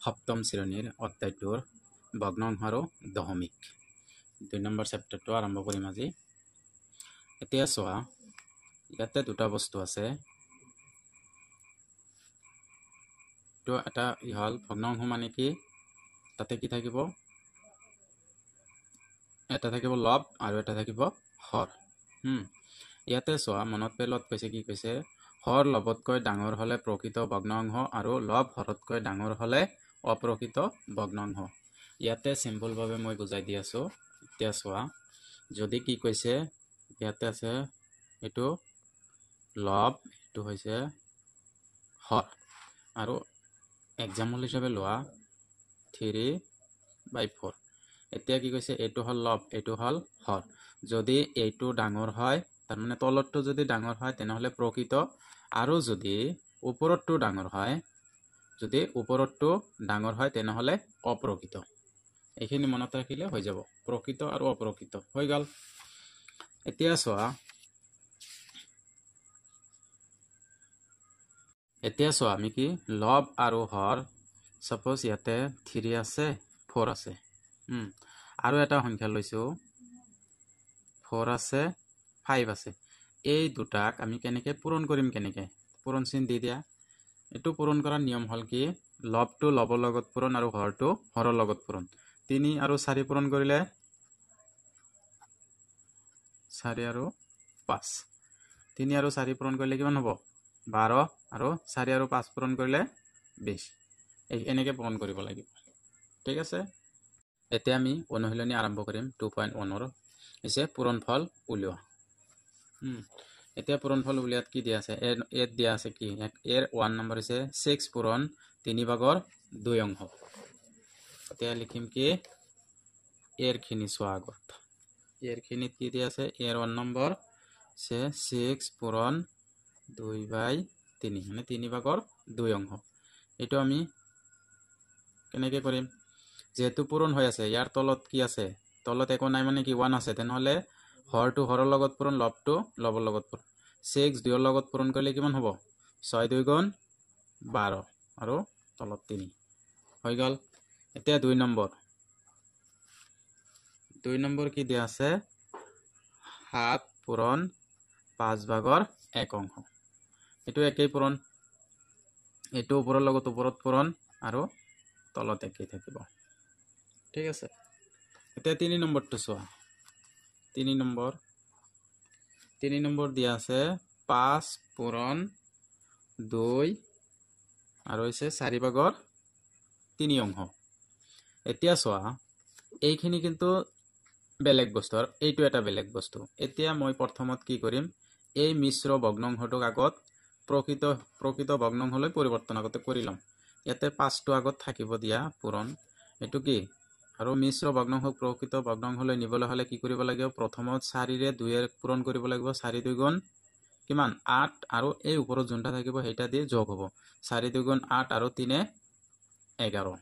সপ্তম শ্ৰেণীৰ অধ্যায়টোৰ ভগ্নাংশ আৰু দশমিক 2 নম্বৰ চেপ্টাৰটো আৰম্ভ কৰিম আজি। এতিয়া চোৱা, ইয়াতে দুটা বস্তু আছে। তো এটা হল ভগ্নাংশ মানে কি, তাতে কি থাকিব, এটা থাকিব লব আৰু এটা থাকিব হৰ। ইয়াতে চোৱা, মনত পেলত কৈছে কি কৈছে, হৰ লবতকৈ ডাঙৰ হলে প্ৰকৃত ভগ্নাংশ আৰু লব হৰতকৈ ডাঙৰ হলে অপ্ৰকৃত ভগ্নাংশ। ইয়াতে সিম্পল ভাবে মই বুজাই দি আছো। এতিয়া চোৱা, যদি কি কৈছে, ইয়াতে আছে এইটো লব, এইটো হৈছে হৰ, আৰু এক্সাম্পল হিসাবে লোৱা 3/4। এতিয়া কি কৈছে, এইটো হল লব, এইটো হল হৰ। যদি এইটো ডাঙৰ হয়, তাৰ মানে তলতটো যদি ডাঙৰ হয় তেনেহলে প্ৰকৃত, আৰু যদি ওপৰতটো ডাঙৰ হয়, যদি ওপৰতটো ডাঙৰ হয় তেনেহলে অপ্ৰকৃত। এইখিনি মনত ৰাখিলে হৈ যাব, প্ৰকৃত আৰু অপ্ৰকৃত হৈ গল। এতিয়া চোৱা, আমি কি লব আৰু হৰ, সাপোজ ইয়াতে 3 আছে 4 আছে, আৰু এটা সংখ্যা লৈছো 4 আছে 5 আছে। এই দুটাক আমি কেনেকে পূৰণ কৰিম, কেনেকে পূৰণ চিন দি দিয়া। এইটো পূৰণ কৰাৰ নিয়ম হল কি, লবটো লবৰ লগত পূৰণ আৰু হৰটো হৰৰ লগত পূৰণ। 3 আৰু 4 পূৰণ কৰিলে 4 আৰু 5, 3 আৰু 4 পূৰণ কৰিলে কিমান হ'ব 12, আৰু 4 আৰু 5 পূৰণ কৰিলে 20। এনেকে পূৰণ কৰিব লাগিব, ঠিক আছে। এতিয়া আমি অনুশীলনী আৰম্ভ কৰিম। 2.1 হৈছে পূৰণফল উলিওৱা। এতিয়া পূৰণফল উলিয়াত কি দিয়া আছে, এত দিয়া আছে কি, এৰ 1 নম্বৰ হৈছে 6 পূৰণ 3/2 অংশ। এতিয়া লিখিম কি, এৰ খিনি চোৱা আগত, এৰ খিনিত কি দিয়া আছে, এৰ 1 নম্বৰ আছে 6 পূৰণ 2/3, মানে 3/2 অংশ। এইটো আমি কেনেকে কৰিম, যেহেতু পূৰণ হৈ আছে, ইয়াৰ তলত কি আছে, তলত একো নাই মানে কি 1 আছে, তেনেহলে হৰটো হৰৰ লগত পূৰণ, লবটো লবৰ লগত পূৰণ। 6 2ৰ লগত পূৰণ কৰিলে কিমান হ'ব, 6 2 গুণ 12, আৰু তলত 3 হৈ গল। এতিয়া 2 নম্বৰ কি দিয়া আছে, 7 পূৰণ 5/1 অংশ। এইটো একেই পূৰণ, এইটো ওপৰৰ লগত ওপৰত পূৰণ, আৰু তলত একেই থাকিব, ঠিক আছে। এতিয়া 3 নম্বৰটো চোৱা, 3 নম্বৰ দিয়া আছে 5 পূৰণ 2 আৰু হৈছে 4/3 অংশ। এতিয়া চোৱা, এইখিনি কিন্তু বেলেগ বস্তু, আৰু এইটো এটা বেলেগ বস্তু। এতিয়া মই প্ৰথমত কি কৰিম, এই মিশ্ৰ ভগ্নাংশটোক আগত প্ৰকৃত ভগ্নাংশলৈ পৰিৱৰ্তন আগতে কৰি লম। ইয়াতে 5টো আগত থাকিব দিয়া পূৰণ, এইটো কি, আৰু মিশ্ৰ ভগ্নাংশক প্ৰকৃত ভগ্নাংশলৈ নিবলৈ হলে কি কৰিব লাগিব, প্ৰথমত 4ৰে 2 পূৰণ কৰিব লাগিব। 4 2 গুণ কিমান 8, আৰু এই ওপৰত যোনটা থাকিব সেইটা দিয়ে যোগ হ'ব। 4 2 গুণ 8 আৰু 3 11,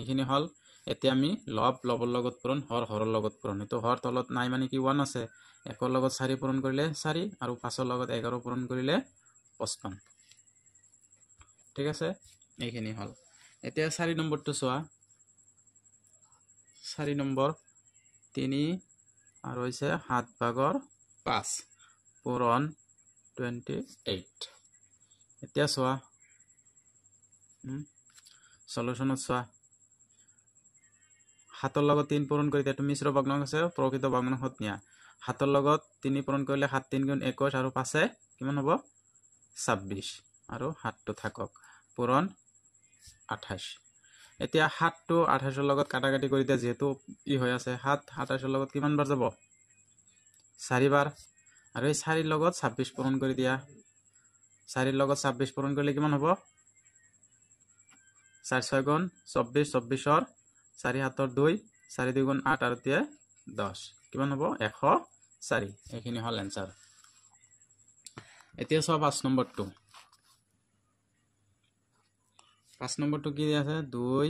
এইখিনি হল। এতিয়া আমি লবৰ লগত পূৰণ, হৰৰ লগত পূৰণ। এইটো হৰ তলত নাই মানে কি 1 আছে, 1ৰ লগত 4 পূৰণ কৰিলে 4, আৰু 5ৰ লগত 11 পূৰণ কৰিলে 55, ঠিক আছে। এইখিনি হল। এতিয়া 4 নম্বৰটো চোৱা, 4 নম্বৰ 3 আৰু হৈছে 7/5 পূৰণ 28। এতিয়া চোৱা, সলিউশনত চোৱা, 7ৰ লগত 3 পূৰণ কৰি দিয়া, মিশ্ৰ ভগ্নাংশ আছে, প্ৰকৃত ভগ্নাংশত নিয়া। 7ৰ লগত 3 পূৰণ কৰিলে 7 3 গুণ 21, আৰু 5 কিমান হ'ব 26, আৰু 7টো থাকক, পূৰণ 28। এতিয়া 7টো 28ৰ লগত কাটাকাটি কৰি দিয়া, যেহেতু ই হৈ আছে 7 27ৰ লগত কিমান বাৰ যাব 4 বাৰ, আৰু এই 4ৰ লগত 26 পূৰণ কৰি দিয়া। 4ৰ লগত 26 পূৰণ কৰিলে কিমান হ'ব 4 6 গুণ 24, 24ৰ 4 7 2, 4 2 গুণ 8, আৰু 10, কিমান হ'ব 104। এইখিনি হল এনসাৰ। এতিয়া চোৱা 5 নম্বৰটো, 5 নম্বৰটো কি আছে, 2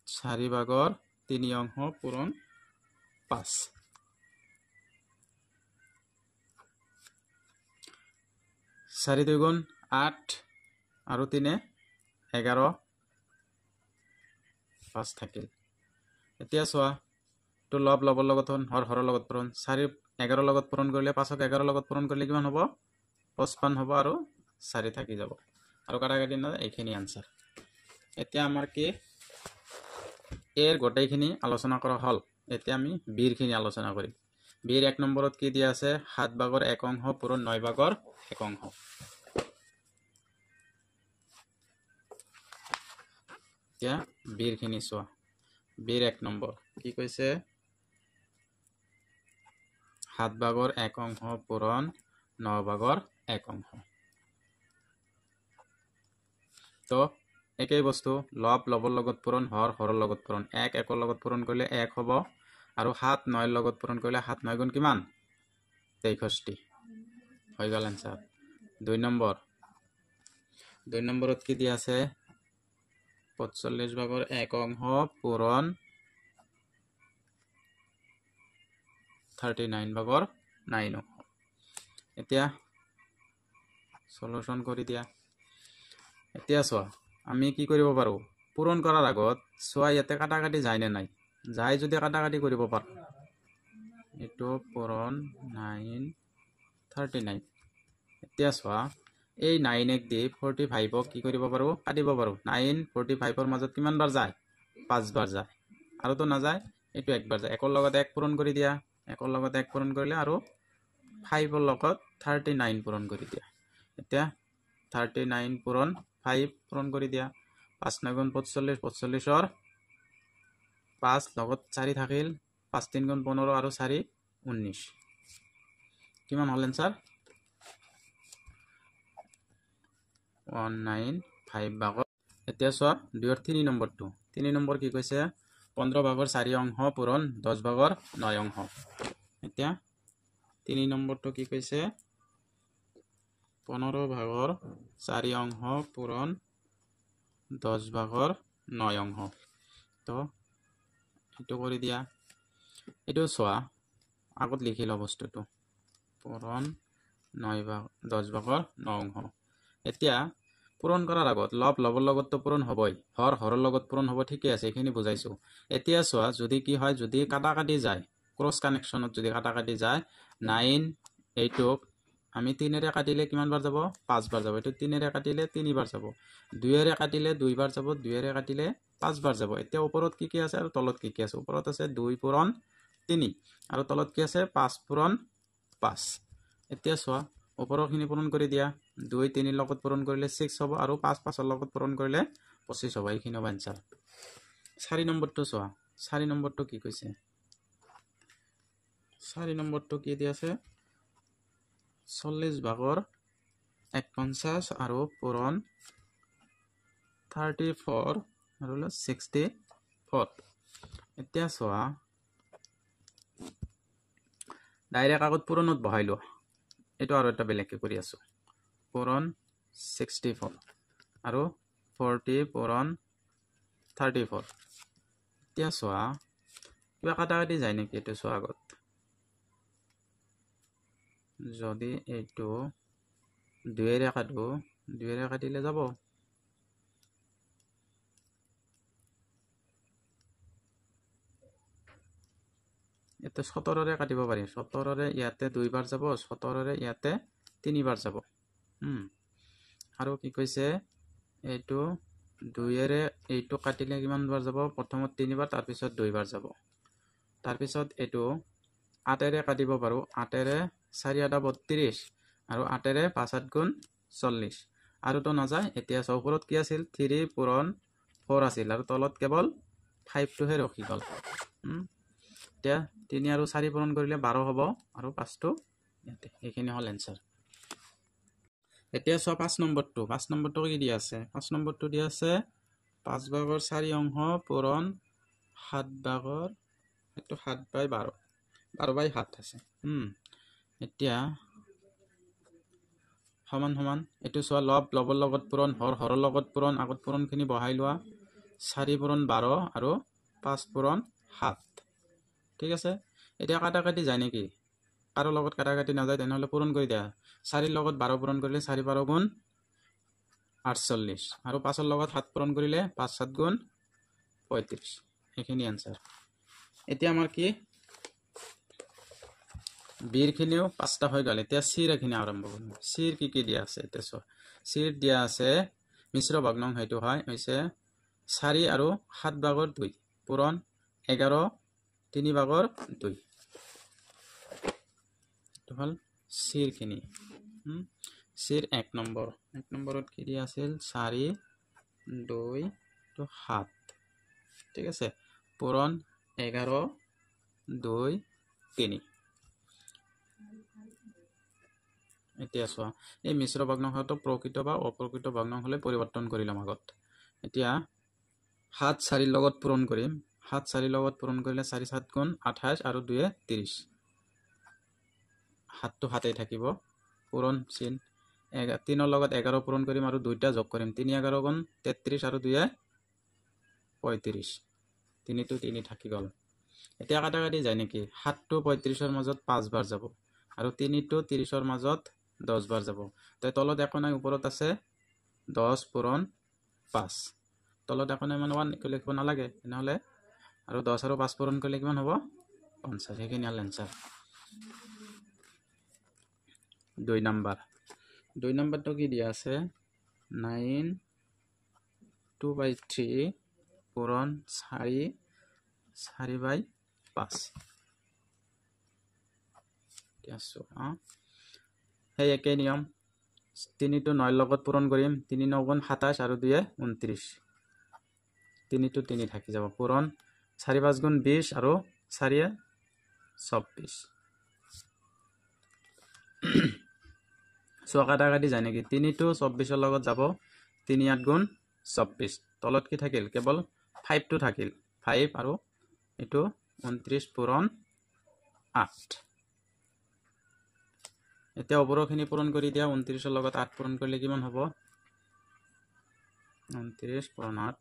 4/3 অংশ পূৰণ 5। 4 2 গুণ 8, আৰু 3 11 5 থাকিল এতিয়া চোৱা তো লব লবৰ লগত হৰ হৰৰ লগত পূৰণ 4 11 লগত পূৰণ কৰিলে 5ক 11 লগত পূৰণ কৰিলে কিমান হ'ব 55 হ'ব আৰু 4 থাকি যাব আৰু কাটাকাটি না এইখিনি আনসাৰ এতিয়া আমাৰ কি এৰ গোটেইখিনি আলোচনা কৰা হল এতিয়া আমি বিৰ খিনি আলোচনা কৰিম বিৰ 1 নম্বৰত কি দিয়া আছে 7 ভাগৰ 1 অংশ পূৰণ 9 ভাগৰ 1 অংশ এতিয়া বিৰ খিনি চোৱা বিৰ 1 নম্বৰ কি কৈছে 7 ভাগৰ 1 অংশ পূৰণ 9 ভাগৰ 1 অংশ তো একই বস্তু লব লবৰ লগত পূৰণ হৰ হৰৰ লগত পূৰণ 1 1 লগত পূৰণ কৰিলে 1 হ'ব আৰু 7 9 লগত পূৰণ কৰিলে 7 9 গুণ কিমান 63 হৈ গল आंसर 2 নম্বৰত কি দিয়া আছে 45 ভাগৰ 1 অংশ পূৰণ 39 ভাগৰ 9 অংশ এতিয়া সলিউশন কৰি দিয়া এতিয়া চোৱা আমি কি কৰিব পাৰো পূৰণ কৰাৰ আগত চোৱা ইয়াতে কাটাকাটি যায় নে নাই যায় যদি কাটাকাটি কৰিব পাৰো এটো পূৰণ 9 39 এতিয়া চোৱা এই 9 এক দি 45ক কি কৰিব পাৰো কাটিব পাৰো 9 45ৰ মাজত কিমান বাৰ যায় 5 বাৰ যায় আৰু তো না যায় এটো একবাৰ যায় একৰ লগত 1 পূৰণ কৰি দিয়া একৰ লগত 1 পূৰণ কৰিলে আৰু 5ৰ লগত 39 পূৰণ কৰি দিয়া এতিয়া 39 পূৰণ 5 পূৰণ কৰি দিয়া 5 9 গুণ 45 45ৰ 5 লগত 4 থাকিল 5 3 গুণ 15 আৰু 4 19 কিমান হল आंसर 195 ভাগৰ এতিয়া চোৱা 2 ৰ 3 নম্বৰটো 3 নম্বৰ কি কৈছে 15 ভাগৰ 4 অংশ পূৰণ 10 ভাগৰ 9 অংশ এতিয়া 3 নম্বৰটো কি কৈছে 15 ভাগৰ 4 অংশ পূৰণ 10 ভাগৰ 9 অংশ তো এটো কৰি দিয়া এটো চোৱা আগত লিখি ল বস্তুটো পূৰণ 9 ভাগ 10 ভাগৰ 9 অংশ এতিয়া পূৰণ কৰাৰ আগত লব লবৰ লগত তো পূৰণ হবই হৰ হৰৰ লগত পূৰণ হ'ব ঠিকই আছে এখিনি বুজাইছো এতিয়া চোৱা যদি কি হয় যদি কাটাকাটি যায় ক্ৰস কানেকশনত যদি কাটাকাটি যায় 9 এইটোক আমি 3 এৰে কাটিলে কিমান বাৰ যাব 5 বাৰ যাব এটো 3 এৰে কাটিলে 3 বাৰ যাব 2 এৰে কাটিলে 2 বাৰ যাব 2 এৰে কাটিলে 5 বাৰ যাব এতিয়া ওপৰত কি আছে আৰু তলত কি আছে ওপৰত আছে 2 পূৰণ 3 আৰু তলত কি আছে 5 পূৰণ 5 এতিয়া চোৱা ওপৰখিনি পূৰণ কৰি দিয়া 2 3 লগত পূৰণ কৰিলে 6 হ'ব আৰু 5 5 ৰ লগত পূৰণ কৰিলে 25 হ'ব এইখিনি হ'ব आंसर 4 নম্বৰটো চোৱা 4 নম্বৰটো কি কৈছে 4 নম্বৰটো কি দি আছে 40 ভাগৰ 150 আৰু পূৰণ 34 আৰু 64 এতিয়া চোৱা ডাইৰেক্ট আগত পূৰণত বহাইলো এটো আৰু এটা বেলেগকে কৰি আছো পূৰণ 64 আৰু 40 পূৰণ 34 এতিয়া চোৱা কিবা কাটাকাটি যায় নেকি এটো চোৱা আগত যদি এটো 2 এৰে কাটো 2 এৰে কাটিলে যাব এতে 17 ৰে কাটিব পাৰি 17 ৰে ইয়াতে 2 বাৰ যাব 17 ৰে ইয়াতে 3 বাৰ যাব আৰু কি কৈছে এইটো 2 এৰে এইটো কাটিলে কিমান বাৰ যাব প্ৰথমত 3 বাৰ তাৰ পিছত 2 বাৰ যাব তাৰ পিছত এইটো 8 এৰে কাটিব পাৰো 8 এৰে 4 8 32 আৰু 8 এৰে 5 8 গুণ 40 আৰু তো না যায় এতিয়া ওপৰত কি আছিল 3 পূৰণ 4 আছিল আৰু তলত কেৱল 5 টো হে ৰখি গল এতিয়া 3 আৰু 4 পূৰণ কৰিলে 12 হ'ব আৰু 5 টো ইয়াতে এইখিনি হল आंसर এতিয়া সব 5 নম্বৰটো কি দি আছে 5 নম্বৰটো দি আছে 5 ভাগৰ 4 অংশ পূৰণ 7 ভাগৰ এটো 7 বাই 12 12 বাই 7 আছে এতিয়া সমান সমান এটো চোৱা লব লবৰ লগত পূৰণ হৰ হৰৰ লগত পূৰণ আগত পূৰণখিনি বহাই লোৱা 4 পূৰণ 12 আৰু 5 পূৰণ 7 ঠিক আছে এতিয়া কাটাকাটি যায় নেকি কাৰো লগত কাটাকাটি না যায় তেনেহলে পূৰণ কৰি দিয়া 4 ৰ লগত 12 পূৰণ কৰিলে 4 12 গুণ 48 আৰু 5ৰ লগত 7 পূৰণ কৰিলে 5 7 গুণ 35 এইখিনি আনসাৰ এতিয়া আমাৰ কি বিৰ খিনিও 5টা হৈ গ'ল এতিয়া সিৰ খিনি আৰম্ভ কৰিম সিৰ কি দিয়া আছে এতিয়া চোৱা সিৰ দিয়া আছে মিশ্ৰ ভগ্নাংশ হেতু হয় হৈছে 4 আৰু 7 ভাগৰ 2 পূৰণ 11 3 ভাগৰ 2 এটো হল সিৰ খিনি সিৰ 1 নম্বৰত কি দিয়া আছিল 4 2 তো 7 ঠিক আছে পূৰণ 11 2 3 এতিয়া চোৱা এই মিশ্ৰ ভগ্নাংশটো প্ৰকৃত বা অপ্ৰকৃত ভগ্নাংশলৈ পৰিৱৰ্তন কৰিলাম আগত এতিয়া 7 4 লগত পূৰণ কৰিম 7 4 লগত পূৰণ কৰিলে 4 7 গুণ 28 আৰু 2 30 7 তো 7 থাকিব পূৰণ চিন 3 লগত 11 পূৰণ কৰিম আৰু 2টা যোগ কৰিম 3 11 গুণ 33 আৰু 2 35 3 তো 3 থাকি গল এতিয়া কাটাকাটি যায় নেকি 7 তো 35 ৰ মাজত 5 বাৰ যাব আৰু 3 তো 30 ৰ মাজত 10 বাৰ যাব তাই তলত একো নাই ওপৰত আছে 10 পূৰণ 5 তলত একো নাই মানে 1 লিখিব নালাগে নহলে আৰু 10 আৰু 5 পূৰণ কৰিলে কিমান হ'ব 50 সেইখিনি হল আনসাৰ 2 নম্বৰটো কি দিয়া আছে 9 2/3 পূৰণ 4 4/5 সেই একেই নিয়ম 3 তো 9 লগত পূৰণ কৰিম 3 9 গুণ 27 আৰু 2 29 3 তো 3 থাকি যাব পূৰণ 4 5 গুণ 20 আৰু 4 26 চোৱা কাটাকাটি যায় নেকি 3 তো 24 ৰ লগত যাব 3 8 গুণ 26 তলত কি থাকিল কেৱল 5 তো থাকিল 5 আৰু এটো 29 পূৰণ 8 এতিয়া ওপৰখিনি পূৰণ কৰি দিয়া 29 ৰ লগত 8 পূৰণ কৰিলে কিমান হ'ব 29 পূৰণ 8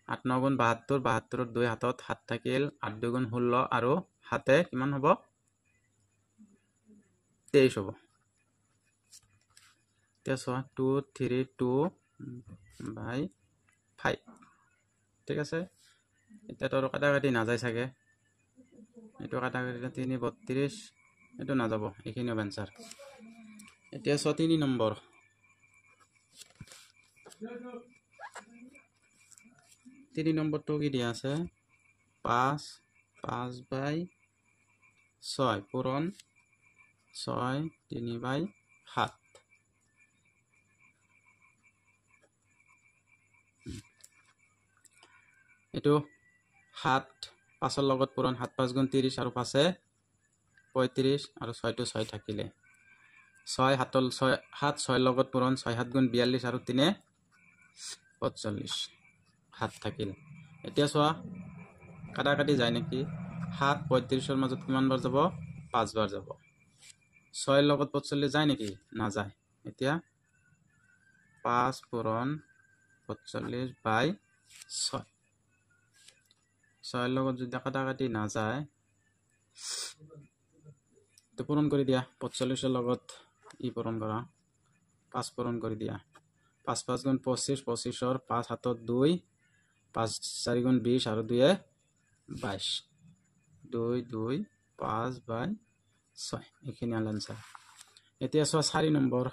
8 9 গুণ 72 72 ৰ 2 হাতত 7 থাকিল 8 2 গুণ 16 আৰু 7 কিমান হ'ব 23 হ'ব এতিয়া চোৱা 2 3 2/5 ঠিক আছে এতিয়া তো কাটাকাটি নাযায় চাগে এটো কাটাকাটি 3 32 এটো না যাব এইখিনি আনসার এতিয়া 3 নম্বৰ 3 নম্বৰটো কি দিয়া আছে 5 5/6 পূৰণ 6 3/7 এটো 7 5 ৰ লগত পূৰণ 7 5 গুণ 30 আৰু 5 35 আৰু 6 তো 6 থাকিলে 6 7 6 লগত পূৰণ 6 7 গুণ 42 আৰু 3 45 7 থাকিল এতিয়া চোৱা কাটাকাটি যায় নেকি 7 35 ৰ মাজত কিমান বাৰ যাব 5 বাৰ যাব 6 লগত 45 যায় নেকি না যায় এতিয়া 5 পূৰণ 45/6 6 লগত যদি কাটাকাটি না যায় তো পূরণ করে দিয়া 45 এর লগত ই পূরণ করা 5 পূরণ করে দিয়া 5 5 গুণ 25 25 और 5 হাতত 2 5 4 গুণ 20 আর 2 22 2 2 5/6 এখানে হল आंसर এতিয়া 4 নম্বৰ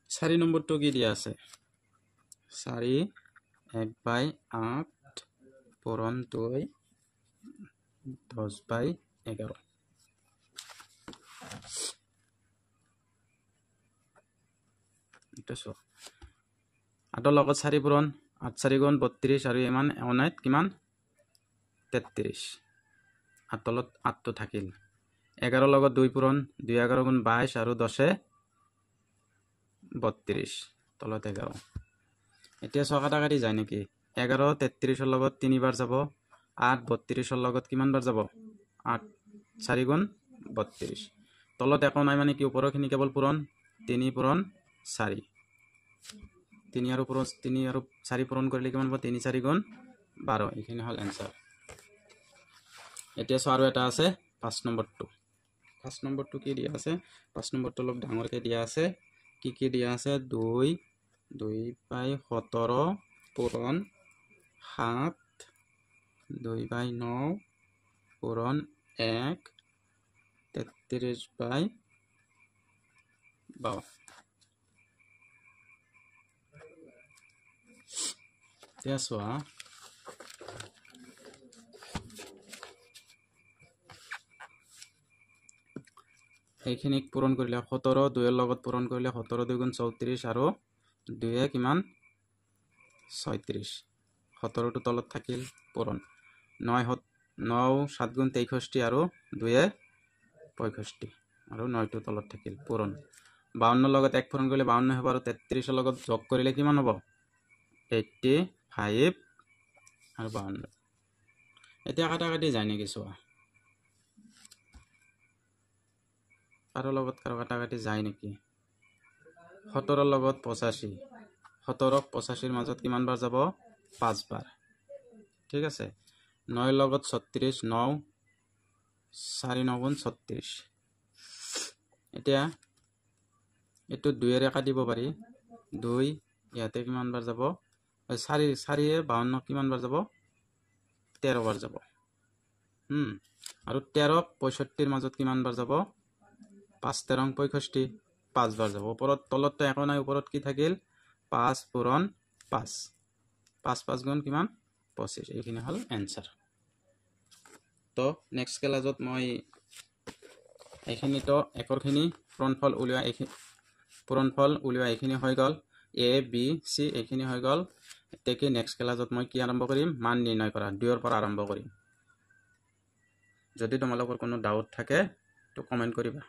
4 নম্বৰটো কি দিয়া আছে 4 1/8 পূরণ 2 10/11 এটা সো 8 লগত 4 পূরণ 8 4 গুণ 32 আৰু ইমান অনাইত কিমান 33 8 তলত 8 তো থাকিল 11 লগত 2 পূরণ 2 11 গুণ 22 আৰু 10 32 তলত 11 এতিয়া কাটাকাটি যায় নেকি 11 33 ৰ লগত 3 বাৰ যাব 8 32 ৰ লগত কিমান বাৰ যাব 8 4 গুণ 32 তলত একো নাই মানে কি ওপৰখিনি কেৱল পূৰণ 3 পূৰণ 4 3 আৰু 4 পূৰণ কৰিলে কিমান হ'ব 3 4 গুণ 12 এখানে হল आंसर এতিয়া আৰু এটা আছে 5 নম্বৰটো কি দিয়া আছে 5 নম্বৰটো অলপ ডাঙৰকে দিয়া আছে কি দিয়া আছে 2/17 পূৰণ 7 2/9 পূৰণ 1 33/12 এতিয়া চোৱা এইখিনিক পূৰণ কৰিলে 17 2 লগত পূৰণ কৰিলে 17 2 গুণ 34 আৰু 2 কিমান 36 17 টো তলত থাকিল পূৰণ 9 7 গুণ 63 আৰু 2 65 আৰু 9 টো তলত থাকিল পূৰণ 52 লগত 1 পূৰণ কৰিলে 52 হ'ব আৰু 33 লগত যোগ কৰিলে কিমান হ'ব 85 আৰু 52 এতিয়া কাটাকাটি যায় নেকি চোৱা কাৰো লগত কাৰো কাটাকাটি যায় নেকি 17 লগত 85 17ক 85ৰ মাজত কিমান বাৰ যাব 5 বাৰ ঠিক আছে 9 লগত 36 9 4 9 গুণ 36 এতিয়া এটো 2 এৰে কাটিব পাৰি 2 ইয়াতে কিমান বাৰ যাব 4 4 এ 52 কিমান বাৰ যাব 13 বাৰ যাব আৰু 13 65 ৰ মাজত কিমান বাৰ যাব 5 13 65 5 বাৰ যাব ওপৰত তলত তো একো নাই ওপৰত কি থাকিল 5 পূৰণ 5 5 5 গুণ কিমান 25 এইখিনি হল এনসাৰ তো নেক্সট ক্লাছত মই এইখিনি তো একৰখিনি পূৰণফল উলিওৱা এইখিনি হৈ গল a b c এইখিনি হৈ গল এতেকে নেক্সট ক্লাছত মই কি আৰম্ভ কৰিম মান নিৰ্ণয় কৰা 2 ৰ পৰা আৰম্ভ কৰিম যদি তোমালোকৰ কোনো ডাউট থাকে তো কমেন্ট কৰিবা